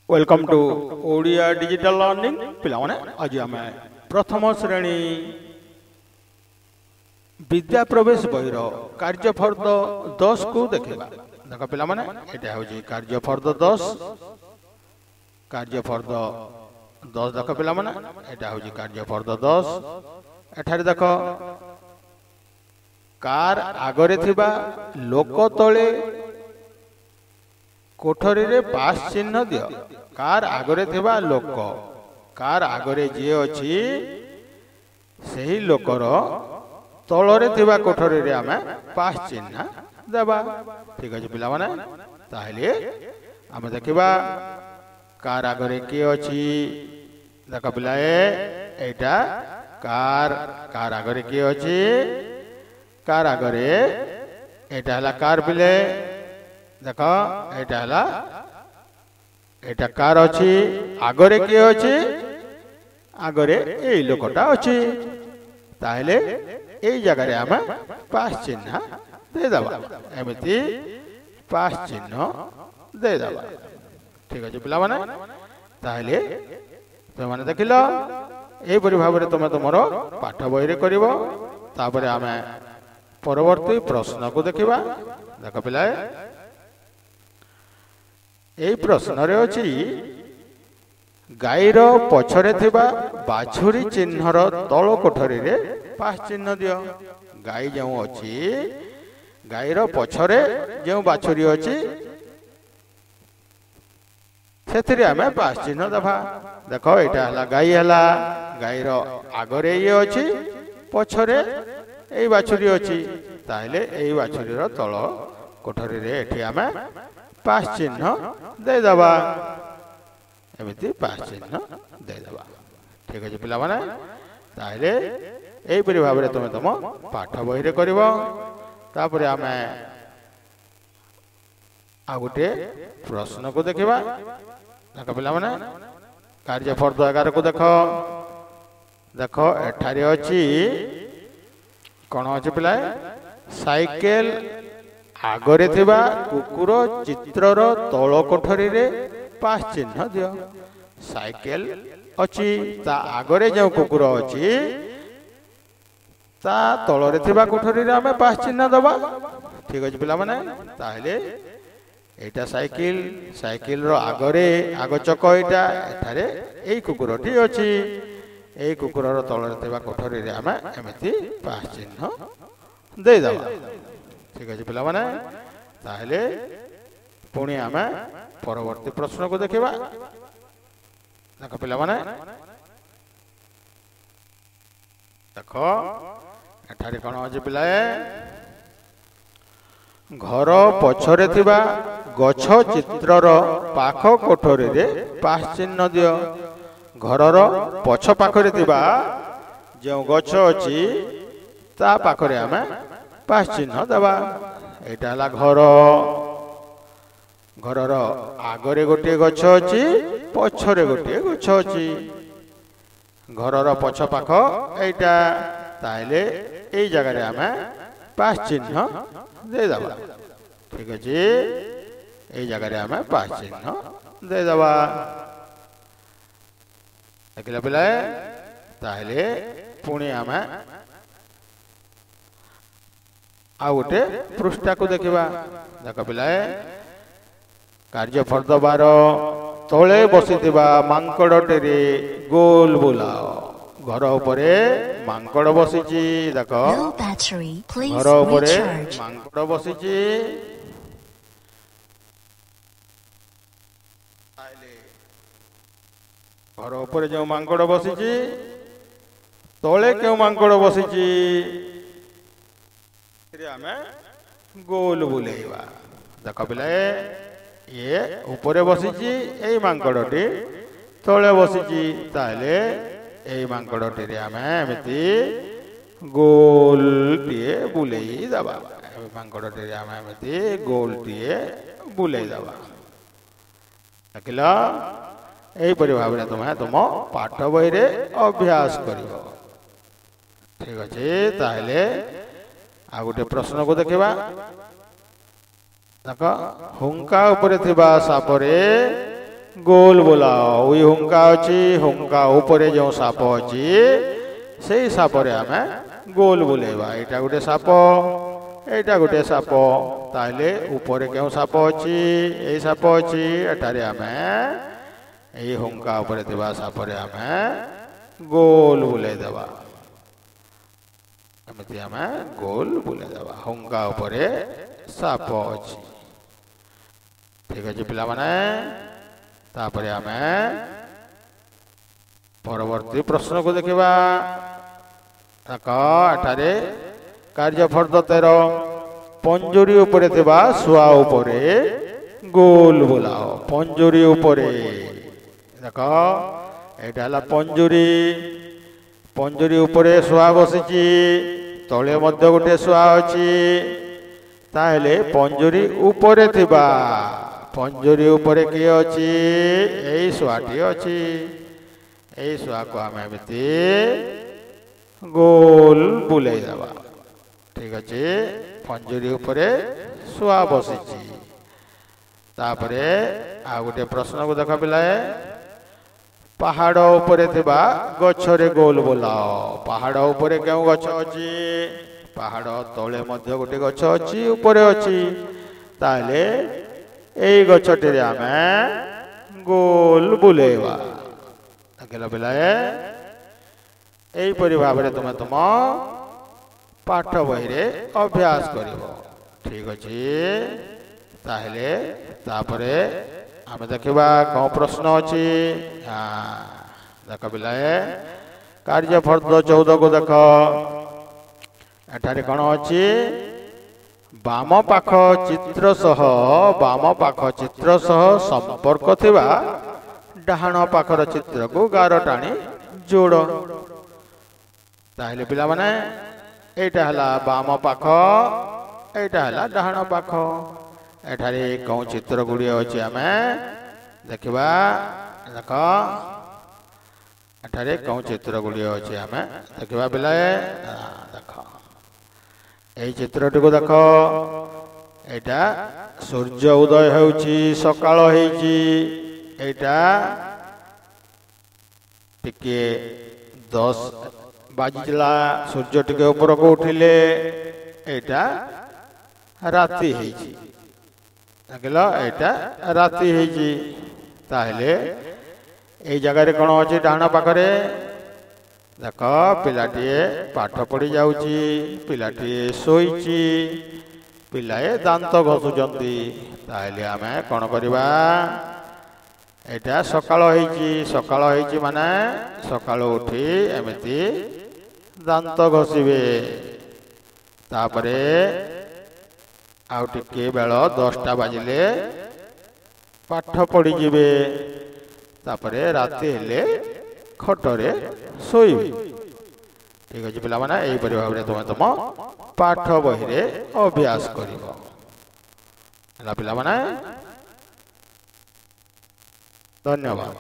Welcome to Odia digital learning पिलाने आज आम प्रथम श्रेणी विद्या प्रवेश बहिर कार्यफर्द 10 को देखा देख पे यहाँ हूँ कार्यफर्द 10 कार्यफर्द 10 देख पे यहाँ हूँ कार्यफर्द 10 एठारे देख कार आगरे थिबा लोक तले कोठरी रे पास चिन्ह दियो कार आगरे थिबा लोक कार आगरे जे अछि सही लोकर तलरे थिबा कोठरी रे आमे पास चिन्ह देबा ठीक अछि पिला माने ताहले आमे देखिबा कार आगरे के अछि देख पिलाए एटा कार कार आगरे के अछि कार आगरे एटा हला कार पिले देख एटा कार अच्छी आगरे किए अच्छी आगरे यही लोकटा अच्छी ताहले यही जगह आम पास चिन्ह देदेबा एमती पास चिन्ह देदेबा ठीक अच्छे पिला माने ताहले तुम मैंने देख लो यहीपरि भाव में तुम तुम पाठ बही कर आम परवर्ती प्रश्न को देखा देख पिला यही प्रश्न रे अछि गाईर पछरे थिबा बाछुरी चिन्हर तल कोठरी रे पास चिन्ह दियो गाई जो अछि गाईर पछरे जो बाछुरी अछि सेथिरे हमें पास चिन्ह दफा देखो एटा हला गाई हला गाईर आगरे ये अछि पछरे एई बाछुरी अछि ताहले एई बाछुरीर तल कोठरी रे एठी हमें पास चिन्ह देदेबा एमती पास चिन्ह देदेबा ठीक अच्छे पिला माने ताहले एहीपरि भाव में तुम तुम पाठ बही कर आम आ गोटे प्रश्न को देखा देख पिला माने कार्यफर्द 11 को देख देख एठारे अछि कौन अच्छे पिला साइकेल आगरे थिबा कुकुर चित्रर तल कोठरी रे पास चिन्ह दियो साइकेल अछि ता आगरे जो कुकुर अछि ता तलरे थिबा कोठरी रे हमें पास चिन्ह दबा ठीक अछि पिला माने ताहले एटा साइकिल साइकिल रो आगरे आग चक एटा एठारे एई कुकुरटी अछि एई कुकुर रो तलरे थिबा कोठरी रे हमें एमिति पास चिन्ह दे दबा ठीक अच्छे पिला माने ताहले पुणी आम परवर्ती प्रश्न को देखा देख पिला माने देख एठारे कौन अच्छे पिलाए घर पछरे थिबा गछ चित्रर पाख कोठरी रे पास चिन्ह दियो घरर पछ पाखरे थिबा जो गछ अछि ता पाखरे आमे पास चिन्ह दबा एटा हला घर घरर आगरे गोटे गछ अछि पछरे गोटे गछ अछि घरर पछ पाख एटा ताहले एई जगह रे हमें पास चिन्ह दे दबा ठीक अछि एई जगह रे हमें पास चिन्ह दे दबा देखला पिला ताहले पुणी हमें आ गोटे पृष्ठा को देखा देख पिलाए कार्यफर्द 12 तले बसी मांकड़टे गोल बुलाओ घर उपरे मांकड़ बसीची देख घर उपरे मांकड़ बसीची घर उपरे जो मांकड़ बसीची तले क्यों मांकड़ बसीची गोल बुलेवा देख पिलाए ये ऊपर बसीची एई मांकड़टी तले बसीची ताहले एई मांकड़टी रे आमे एमिति गोल टिए बुलेई दबा मांकड़टी रे आमे एमिति गोल टिए बुलेई दबा देखिला एहीपरि भाव में तुम तुम पाठ बही रे अभ्यास करिवो ठीक अच्छे ताहले आ गोटे प्रश्न को देखा देख हुंका उपरे थिबा सापरे ଗୋଲ ବୁଲାଅ। ଉଇ ହୁଙ୍କା ଅଛି, ହୁଙ୍କା ଉପରେ ଯେଉଁ ସାପ ଅଛି ସେଇ ସାପରେ ଆମେ ଗୋଲ ବୁଲେଇବା। ଏଇଟା ଗୋଟେ ସାପ, ଏଇଟା ଗୋଟେ ସାପ, ତାହେଲେ ଉପରେ କେଉଁ ସାପ ଅଛି? ଏଇ ସାପ ଅଛି। ଏଠାରେ ଆମେ ଏଇ ହୁଙ୍କା ଉପରେ ଥିବା ସାପରେ ଆମେ ଗୋଲ ବୁଲେଇ ଦେବା। ଏମିତି ଆମେ ଗୋଲ ବୁଲେଇ ଦେବା। ହୁଙ୍କା ଉପରେ ସାପ ଅଛି। ଠିକ ଅଛି ପିଲାମାନେ। ତାପରେ ଆମେ ପରବର୍ତ୍ତୀ ପ୍ରଶ୍ନକୁ ଦେଖିବା। ଦେଖ ଏଠାରେ କାର୍ଯ୍ୟଫର୍ଦ୍ଦ 13 ପଞ୍ଜୁରୀ ଉପରେ ଥିବା ଶୁଆ ଉପରେ ଗୋଲ ବୁଲାଅ। ପଞ୍ଜୁରୀ ଉପରେ ଦେଖ ଏଇଟା ହେଲା ପଞ୍ଜୁରୀ। ପଞ୍ଜୁରୀ ଉପରେ ଶୁଆ ବସିଛି, ତଳେ ମଧ୍ୟ ଗୋଟେ ଶୁଆ ଅଛି। ତାହେଲେ ପଞ୍ଜୁରୀ ଉପରେ ଥିବା, ପଞ୍ଜୁରୀ ଉପରେ କିଏ ଅଛି? ଏଇ ଶୁଆଟି ଅଛି। ଏଇ ଶୁଆକୁ ଆମେ ଏମିତି ଗୋଲ ବୁଲେଇ ଦେବା। ଠିକ ଅଛି, ପଞ୍ଜୁରୀ ଉପରେ ଶୁଆ ବସିଛି। ତାପରେ ଆଉ ଗୋଟେ ପ୍ରଶ୍ନକୁ ଦେଖ ପିଲାଏ। ପାହାଡ଼ ଉପରେ ଥିବା ଗଛରେ ଗୋଲ ବୁଲାଅ। ପାହାଡ଼ ଉପରେ କେଉଁ ଗଛ ଅଛି? ପାହାଡ଼ ତଳେ ମଧ୍ୟ ଗୋଟେ ଗଛ ଅଛି, ଉପରେ ଅଛି। ତାହେଲେ ଏଇ ଗଛଟିରେ ଆମେ ଗୋଲ ବୁଲେଇବା। ଦେଖିଲ ପିଲାଏ, ଏଇପରି ଭାବରେ ତୁମେ ତୁମ ପାଠ ବହିରେ ଅଭ୍ୟାସ କରିବ। ଠିକ ଅଛି, ତାହେଲେ ତାପରେ ଆମେ ଦେଖିବା କଣ ପ୍ରଶ୍ନ ଅଛି। ଦେଖ ପିଲାଏ, କାର୍ଯ୍ୟଫର୍ଦ୍ଦ 14 କୁ ଦେଖ। ଏଠାରେ କଣ ଅଛି? ବାମ ପାଖ ଚିତ୍ର ସହ, ବାମ ପାଖ ଚିତ୍ର ସହ ସମ୍ପର୍କ ଥିବା ଡାହାଣ ପାଖର ଚିତ୍ରକୁ ଗାର ଟାଣି ଯୋଡ଼। ତାହେଲେ ପିଲାମାନେ ଏଇଟା ହେଲା ବାମ ପାଖ, ଏଇଟା ହେଲା ଡାହାଣ ପାଖ। ଏଠାରେ କେଉଁ ଚିତ୍ର ଗୁଡ଼ିଏ ଅଛି ଆମେ ଦେଖିବା। ଦେଖ ଏଠାରେ କେଉଁ ଚିତ୍ର ଗୁଡ଼ିଏ ଅଛି ଆମେ ଦେଖିବା ପିଲାଏ। ଦେଖ ଏଇ ଚିତ୍ରଟିକୁ ଦେଖ। ଏଇଟା ସୂର୍ଯ୍ୟ ଉଦୟ ହେଉଛି, ସକାଳ ହେଇଛି। ଏଇଟା ଟିକେ 10 ବାଜିଲା, ସୂର୍ଯ୍ୟ ଟିକେ ଉପରକୁ ଉଠିଲେ। ଏଇଟା ରାତି ହେଇଛି। ଦେଖିଲ, ଏଇଟା ରାତି ହେଇଛି। ତାହେଲେ ଏଇ ଜାଗାରେ କଣ ଅଛି? ଡାହାଣ ପାଖରେ ଦେଖ ପିଲାଟିଏ ପାଠ ପଢି ଯାଉଛି, ପିଲାଟିଏ ଶୋଇଛି, ପିଲାଏ ଦାନ୍ତ ଘଷୁଛନ୍ତି। ତାହେଲେ ଆମେ କଣ କରିବା? ଏଇଟା ସକାଳ ହେଇଛି। ସକାଳ ହେଇଛି ମାନେ ସକାଳୁ ଉଠି ଏମିତି ଦାନ୍ତ ଘଷିବେ। ତାପରେ ଆଉ ଟିକେ ବେଳ 10ଟା ବାଜିଲେ ପାଠ ପଢିଯିବେ। ତାପରେ ରାତି ହେଲେ ଖଟରେ ଶୋଇବେ। ଠିକ ଅଛି ପିଲାମାନେ, ଏହିପରି ଭାବରେ ତୁମେ ତୁମ ପାଠ ବହିରେ ଅଭ୍ୟାସ କରିବ। ହେଲା ପିଲାମାନେ, ଧନ୍ୟବାଦ।